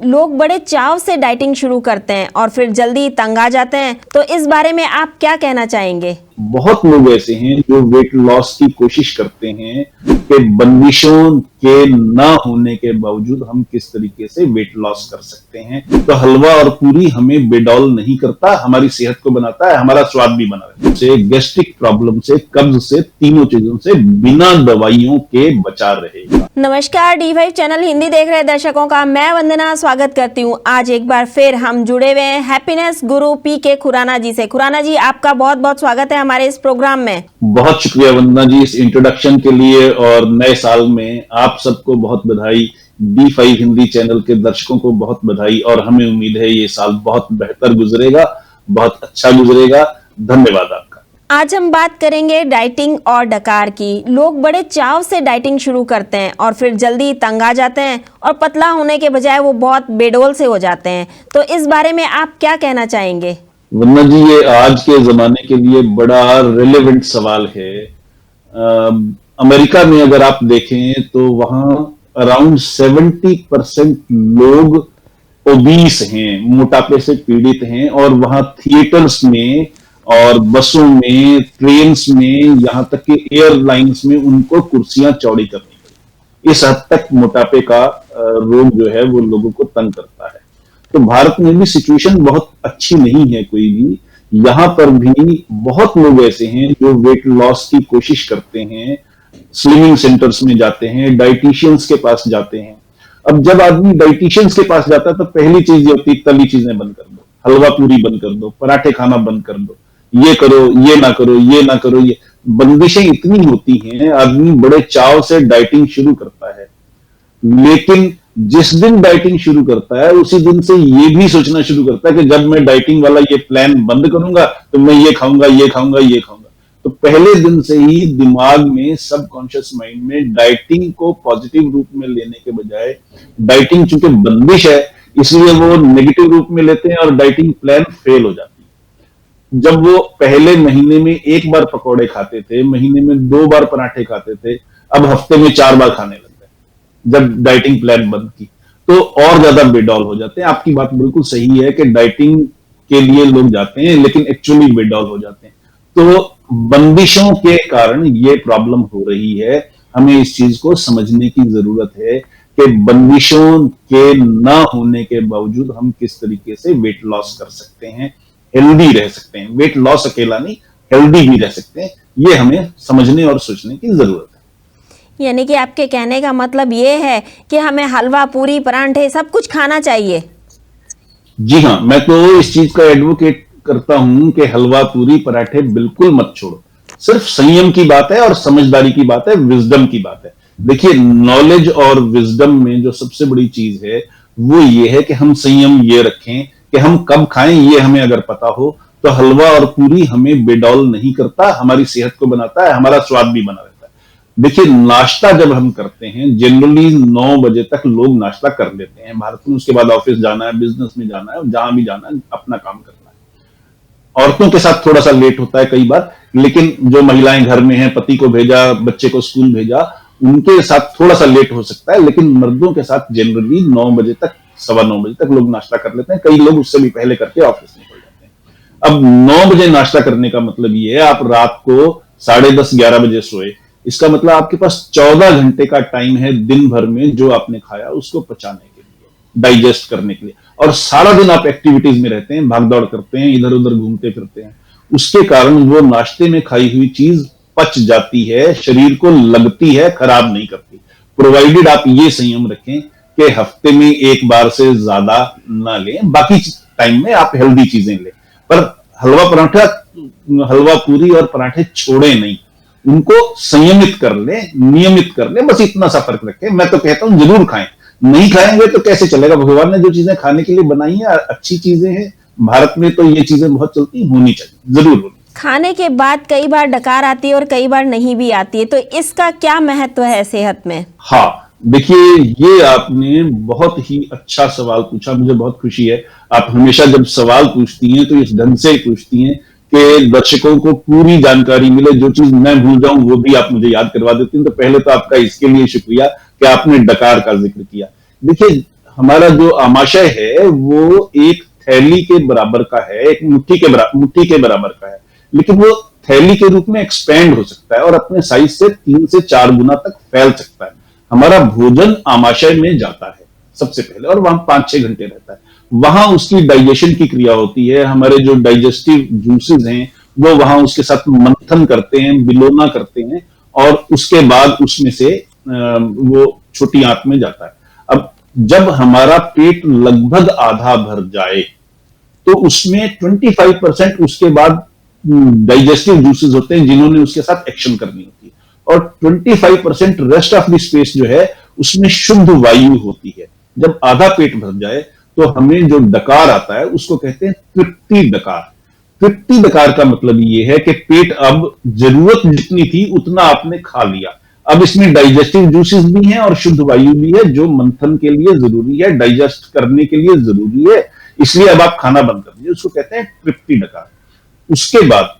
लोग बड़े चाव से डाइटिंग शुरू करते हैं और फिर जल्दी तंग आ जाते हैं, तो इस बारे में आप क्या कहना चाहेंगे? बहुत लोग ऐसे हैं जो वेट लॉस की कोशिश करते हैं कि बंदिशों के ना होने के बावजूद हम किस तरीके से वेट लॉस कर सकते हैं। तो हलवा और पूरी हमें बेडौल नहीं करता, हमारी सेहत को बनाता है, हमारा स्वाद भी बना रहता है। से गैस्ट्रिक प्रॉब्लम से, कब्ज से, तीनों चीजों से बिना दवाइयों के बचा रहेगा। नमस्कार, D5 चैनल हिंदी देख रहे दर्शकों का मैं वंदना स्वागत करती हूँ। आज एक बार फिर हम जुड़े हुए हैं हैप्पीनेस गुरु PK खुराना जी से। खुराना जी, आपका बहुत बहुत स्वागत है हमारे इस प्रोग्राम में। बहुत शुक्रिया वंदना जी इस इंट्रोडक्शन के लिए, और नए साल में आप सबको बहुत बधाई। D5 हिंदी चैनल के दर्शकों को बहुत बधाई, और हमें उम्मीद है ये साल बहुत बेहतर गुजरेगा, बहुत अच्छा गुजरेगा। धन्यवाद आपका। आज हम बात करेंगे डाइटिंग और डकार की। लोग बड़े चाव से डाइटिंग शुरू करते हैं और फिर जल्दी तंग आ जाते हैं और पतला होने के बजाय वो बहुत बेडोल से हो जाते हैं, तो इस बारे में आप क्या कहना चाहेंगे? वंदना जी, ये आज के जमाने के लिए बड़ा रिलेवेंट सवाल है। अमेरिका में अगर आप देखें तो वहां अराउंड 70% लोग ओबीस हैं, मोटापे से पीड़ित हैं, और वहां थिएटर्स में और बसों में, ट्रेन्स में, यहां तक कि एयरलाइंस में उनको कुर्सियां चौड़ी करनी पड़ी। इस हद तक मोटापे का रोग जो है वो लोगों को तंग करता है। तो भारत में भी सिचुएशन बहुत अच्छी नहीं है कोई भी। यहां पर भी बहुत लोग ऐसे हैं जो वेट लॉस की कोशिश करते हैं, स्लिमिंग सेंटर्स में जाते हैं, डाइटिशियंस के पास जाते हैं। अब जब आदमी डाइटिशियंस के पास जाता है तो पहली चीज ये होती है, तली चीजें बंद कर दो, हलवा पूरी बंद कर दो, पराठे खाना बंद कर दो, ये करो, ये ना करो, ये ना करो। ये बंदिशें इतनी होती हैं, आदमी बड़े चाव से डाइटिंग शुरू करता है, लेकिन जिस दिन डाइटिंग शुरू करता है उसी दिन से ये भी सोचना शुरू करता है कि जब मैं डाइटिंग वाला ये प्लान बंद करूंगा तो मैं ये खाऊंगा, ये खाऊंगा, ये खाऊंगा। तो पहले दिन से ही दिमाग में, सबकॉन्शियस माइंड में डाइटिंग को पॉजिटिव रूप में लेने के बजाय, डाइटिंग चूंकि बंदिश है इसलिए वो नेगेटिव रूप में लेते हैं और डाइटिंग प्लान फेल हो जाती है। जब वो पहले महीने में एक बार पकौड़े खाते थे, महीने में 2 बार पराठे खाते थे, अब हफ्ते में 4 बार खाने लगे जब डाइटिंग प्लान बंद की, तो और ज्यादा बेडौल हो जाते हैं। आपकी बात बिल्कुल सही है कि डाइटिंग के लिए लोग जाते हैं लेकिन एक्चुअली बेडौल हो जाते हैं। तो बंदिशों के कारण ये प्रॉब्लम हो रही है। हमें इस चीज को समझने की जरूरत है कि बंदिशों के ना होने के बावजूद हम किस तरीके से वेट लॉस कर सकते हैं, हेल्दी रह सकते हैं। वेट लॉस अकेला नहीं, हेल्दी भी रह सकते हैं। ये हमें समझने और सोचने की जरूरत है। यानी कि आपके कहने का मतलब ये है कि हमें हलवा पूरी परांठे सब कुछ खाना चाहिए? जी हाँ, मैं तो इस चीज का एडवोकेट करता हूं कि हलवा पूरी पराठे बिल्कुल मत छोड़ो। सिर्फ संयम की बात है और समझदारी की बात है, विजडम की बात है। देखिए, नॉलेज और विजडम में जो सबसे बड़ी चीज है वो ये है कि हम संयम ये रखें कि हम कब खाएं। ये हमें अगर पता हो तो हलवा और पूरी हमें बेडौल नहीं करता, हमारी सेहत को बनाता है, हमारा स्वाद भी बना रहता है। देखिए, नाश्ता जब हम करते हैं, जनरली 9 बजे तक लोग नाश्ता कर लेते हैं भारत में। उसके बाद ऑफिस जाना है, बिजनेस में जाना है, जहां भी जाना है, अपना काम करना है। औरतों के साथ थोड़ा सा लेट होता है कई बार, लेकिन जो महिलाएं घर में हैं, पति को भेजा, बच्चे को स्कूल भेजा, उनके साथ थोड़ा सा लेट हो सकता है। लेकिन मर्दों के साथ जनरली 9 बजे तक, 9:15 बजे तक लोग नाश्ता कर लेते हैं। कई लोग उससे भी पहले करके ऑफिस निकल जाते हैं। अब 9 बजे नाश्ता करने का मतलब ये है, आप रात को 10:30, 11 बजे सोए, इसका मतलब आपके पास 14 घंटे का टाइम है दिन भर में जो आपने खाया उसको पचाने के लिए, डाइजेस्ट करने के लिए। और सारा दिन आप एक्टिविटीज में रहते हैं, भागदौड़ करते हैं, इधर उधर घूमते फिरते हैं। उसके कारण वो नाश्ते में खाई हुई चीज पच जाती है, शरीर को लगती है, खराब नहीं करती। प्रोवाइडेड आप ये संयम रखें कि हफ्ते में एक बार से ज्यादा ना लें, बाकी टाइम में आप हेल्दी चीजें लें। पर हलवा पराठा, हलवा पूरी और पराठे छोड़े नहीं, उनको संयमित कर ले, नियमित कर ले, बस इतना सा फर्क रखें। मैं तो कहता हूं जरूर खाएं, नहीं खाएंगे तो कैसे चलेगा? भगवान ने जो चीजें खाने के लिए बनाई हैं अच्छी चीजें हैं। भारत में तो ये चीजें बहुत चलती, होनी चाहिए, जरूर होनी। खाने के बाद कई बार डकार आती है और कई बार नहीं भी आती है, तो इसका क्या महत्व है सेहत में? हाँ, देखिए, ये आपने बहुत ही अच्छा सवाल पूछा, मुझे बहुत खुशी है। आप हमेशा जब सवाल पूछती हैं तो इस ढंग से पूछती हैं कि दर्शकों को पूरी जानकारी मिले, जो चीज मैं भूल जाऊं वो भी आप मुझे याद करवा देती हैं। तो पहले तो आपका इसके लिए शुक्रिया कि आपने डकार का जिक्र किया। देखिए, हमारा जो आमाशय है वो एक थैली के बराबर का है, एक मुट्ठी के बराबर का है, लेकिन वो थैली के रूप में एक्सपेंड हो सकता है और अपने साइज से 3 से 4 गुना तक फैल सकता है। हमारा भोजन आमाशय में जाता है सबसे पहले और वहां 5-6 घंटे रहता है। वहां उसकी डाइजेशन की क्रिया होती है, हमारे जो डाइजेस्टिव जूसेस हैं वो वहां उसके साथ मंथन करते हैं, विलोना करते हैं और उसके बाद उसमें से वो छोटी आंत में जाता है। अब जब हमारा पेट लगभग आधा भर जाए तो उसमें 25% उसके बाद डाइजेस्टिव जूसेस होते हैं जिन्होंने उसके साथ एक्शन करनी होती है और 25% रेस्ट ऑफ द स्पेस जो है उसमें शुद्ध वायु होती है। जब आधा पेट भर जाए तो हमें जो डकार आता है उसको कहते हैं तृप्ति डकार। तृप्ति डकार का मतलब ये है कि पेट अब जरूरत जितनी थी उतना आपने खा लिया, अब इसमें डाइजेस्टिव जूसेस भी हैं और शुद्ध वायु भी है जो मंथन के लिए जरूरी है, डाइजेस्ट करने के लिए जरूरी है, इसलिए अब आप खाना बंद कर दीजिए, उसको कहते हैं तृप्ति डकार। उसके बाद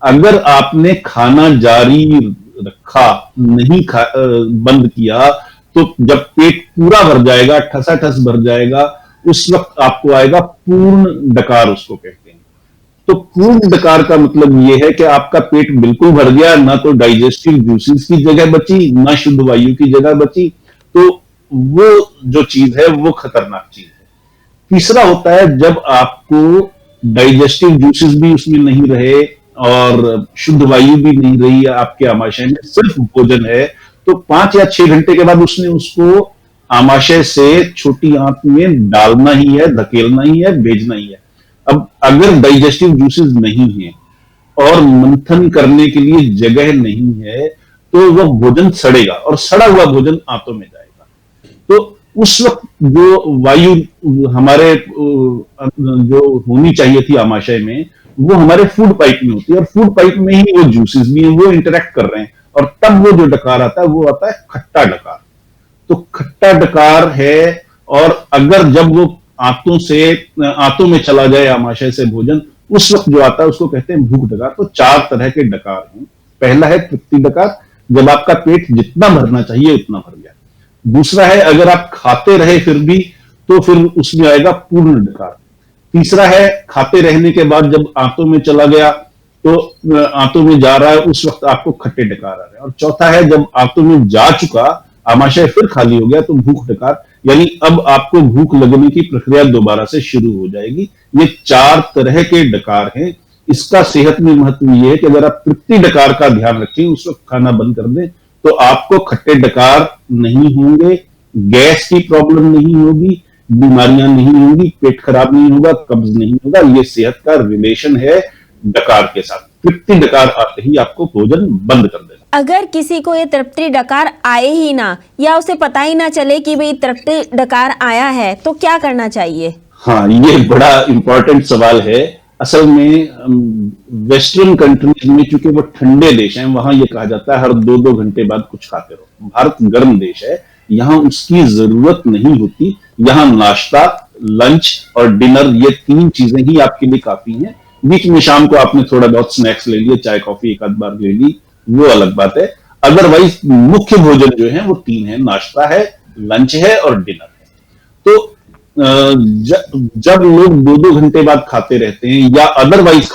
अगर आपने खाना जारी रखा, नहीं बंद किया, तो जब पेट पूरा भर जाएगा, ठसाठस भर जाएगा, उस वक्त आपको आएगा पूर्ण डकार, उसको कहते हैं। तो पूर्ण डकार का मतलब यह है कि आपका पेट बिल्कुल भर गया, ना तो डाइजेस्टिव जूसेस की जगह बची, ना शुद्ध वायु की जगह बची, तो वो जो चीज है वो खतरनाक चीज है। तीसरा होता है जब आपको डाइजेस्टिव जूसेस भी उसमें नहीं रहे और शुद्ध वायु भी नहीं रही है आपके आमाशय में, सिर्फ भोजन है, तो 5 या 6 घंटे के बाद उसने उसको आमाशय से छोटी आंत में डालना ही है, धकेलना ही है, भेजना ही है। अब अगर डाइजेस्टिव जूसेस नहीं है और मंथन करने के लिए जगह नहीं है तो वह भोजन सड़ेगा और सड़ा हुआ भोजन आंतों में जाएगा। तो उस वक्त जो वायु हमारे जो होनी चाहिए थी आमाशय में वो हमारे फूड पाइप में होती है और फूड पाइप में ही वो जूसेस भी हैं, वो इंटरेक्ट कर रहे हैं और तब वो जो डकार आता है वो आता है खट्टा डकार। तो खट्टा डकार है और अगर जब वो आंतों में चला जाए आमाशय से भोजन, उस वक्त जो आता है उसको कहते हैं भूख डकार। तो 4 तरह के डकार हैं। पहला है तृप्ति डकार, जब आपका पेट जितना भरना चाहिए उतना भर गया। दूसरा है अगर आप खाते रहे फिर भी, तो फिर उसमें आएगा पूर्ण डकार। तीसरा है खाते रहने के बाद जब आंतों में चला गया तो आंतों में जा रहा है, उस वक्त आपको खट्टे डकार आ रहे हैं। और चौथा है जब आंतों में जा चुका, आमाशय फिर खाली हो गया, तो भूख डकार, यानी अब आपको भूख लगने की प्रक्रिया दोबारा से शुरू हो जाएगी। ये 4 तरह के डकार हैं। इसका सेहत में महत्व ये है कि अगर आप तृप्ति डकार का ध्यान रखें, उस वक्त खाना बंद कर दें, तो आपको खट्टे डकार नहीं होंगे, गैस की प्रॉब्लम नहीं होगी, बीमारियां नहीं होंगी, पेट खराब नहीं होगा, कब्ज नहीं होगा। ये सेहत का रिलेशन है डकार के साथ। तृप्ति डकार आते ही आपको भोजन बंद कर देना। अगर किसी को ये तृप्ति डकार आए ही ना या उसे पता ही ना चले कि भाई तृप्ति डकार आया है, तो क्या करना चाहिए? हाँ, ये बड़ा इंपॉर्टेंट सवाल है। असल में वेस्टर्न कंट्रीज में चूंकि वो ठंडे देश हैं, वहां ये कहा जाता है हर 2-2 घंटे बाद कुछ खाते रहो। भारत गर्म देश है, यहां उसकी जरूरत नहीं होती। यहां नाश्ता, लंच और डिनर, ये 3 चीजें ही आपके लिए काफी हैं। बीच में शाम को आपने थोड़ा बहुत स्नैक्स ले लिए, चाय कॉफी एक आध बार ले ली, वो अलग बात है। अदरवाइज मुख्य भोजन जो है वो 3 है, नाश्ता है, लंच है और डिनर है। तो जब लोग 2-2 घंटे बाद खाते रहते हैं या अदरवाइज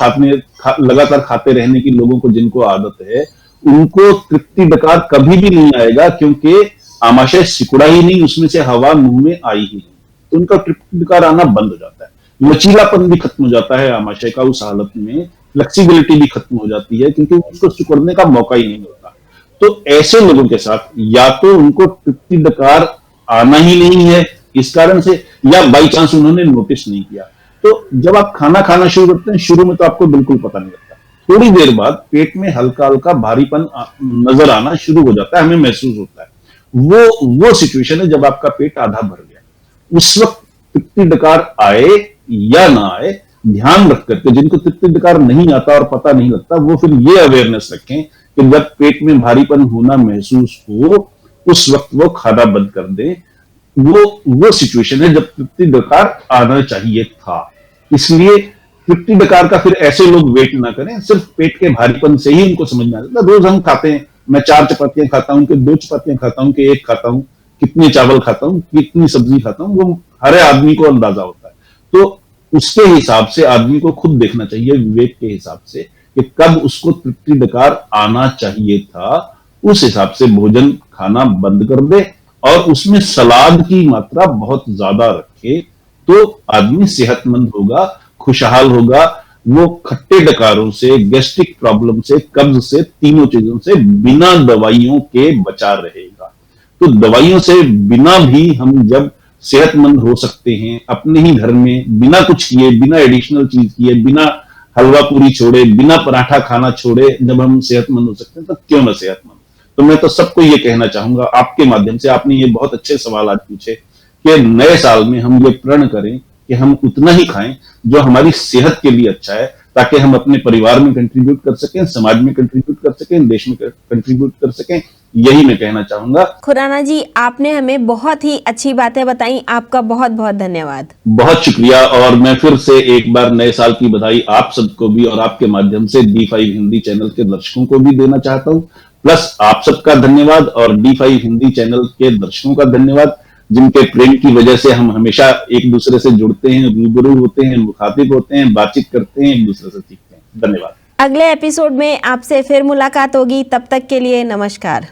लगातार खाते रहने की लोगों को जिनको आदत है, उनको तृप्ति डकार कभी भी नहीं आएगा, क्योंकि आमाशय सिकुड़ा ही नहीं, उसमें से हवा मुंह में आई ही नहीं, तो उनका तृप्ति डकार आना बंद हो जाता है। लचीलापन भी खत्म हो जाता है आमाशय का, उस हालत में फ्लेक्सिबिलिटी भी खत्म हो जाती है, क्योंकि उसको सिकुड़ने का मौका ही नहीं मिलता। तो ऐसे लोगों के साथ या तो उनको तृप्ति डकार आना ही नहीं है इस कारण से, या बाई चांस उन्होंने नोटिस नहीं किया। तो जब आप खाना खाना शुरू करते हैं, शुरू में तो आपको बिल्कुल पता नहीं लगता, थोड़ी देर बाद पेट में हल्का हल्का भारीपन नजर आना शुरू हो जाता है, हमें महसूस होता है। वो सिचुएशन है जब आपका पेट आधा भर गया। उस वक्त तृप्ति डकार आए या ना आए, ध्यान रख करके, जिनको तृप्ति डकार नहीं आता और पता नहीं लगता, वो फिर ये अवेयरनेस रखें कि जब पेट में भारीपन होना महसूस हो, उस वक्त वो खाना बंद कर दे। वो सिचुएशन है जब तृप्ति डकार आना चाहिए था। इसलिए तृप्ति डकार का फिर ऐसे लोग वेट ना करें, सिर्फ पेट के भारीपन से ही उनको समझ में आता है। रोज हम खाते हैं, मैं 4 चपातियां खाता हूं कि 2 चपातियां खाता हूं कि 1 खाता हूं, कितने चावल खाता हूँ, कितनी सब्जी खाता हूँ, वो हर आदमी को अंदाजा होता है। तो उसके हिसाब से आदमी को खुद देखना चाहिए, विवेक के हिसाब से, कि कब उसको तृप्ति डकार आना चाहिए था, उस हिसाब से भोजन खाना बंद कर दे और उसमें सलाद की मात्रा बहुत ज्यादा रखे, तो आदमी सेहतमंद होगा, खुशहाल होगा। वो खट्टे डकारों से, गैस्ट्रिक प्रॉब्लम से, कब्ज से, तीनों चीजों से बिना दवाइयों के बचा रहेगा। तो दवाइयों से बिना भी हम जब सेहतमंद हो सकते हैं अपने ही घर में, बिना कुछ किए, बिना एडिशनल चीज किए, बिना हलवा पूरी छोड़े, बिना पराठा खाना छोड़े, जब हम सेहतमंद हो सकते हैं तो क्यों ना सेहतमंद। तो मैं तो सबको ये कहना चाहूंगा आपके माध्यम से, आपने ये बहुत अच्छे सवाल आज पूछे, कि नए साल में हम ये प्रण करें कि हम उतना ही खाएं जो हमारी सेहत के लिए अच्छा है, ताकि हम अपने परिवार में कंट्रीब्यूट कर सकें, समाज में कंट्रीब्यूट कर सकें, देश में कंट्रीब्यूट कर सकें। यही मैं कहना चाहूंगा। खुराना जी, आपने हमें बहुत ही अच्छी बातें बताई, आपका बहुत बहुत धन्यवाद। बहुत शुक्रिया। और मैं फिर से एक बार नए साल की बधाई आप सबको भी और आपके माध्यम से D5 हिंदी चैनल के दर्शकों को भी देना चाहता हूं। प्लस आप सबका धन्यवाद और D5 हिंदी चैनल के दर्शकों का धन्यवाद, जिनके प्रेम की वजह से हम हमेशा एक दूसरे से जुड़ते हैं, रूबरू होते हैं, मुखातिब होते हैं, बातचीत करते हैं, एक दूसरे से सीखते हैं। धन्यवाद। अगले एपिसोड में आपसे फिर मुलाकात होगी, तब तक के लिए नमस्कार।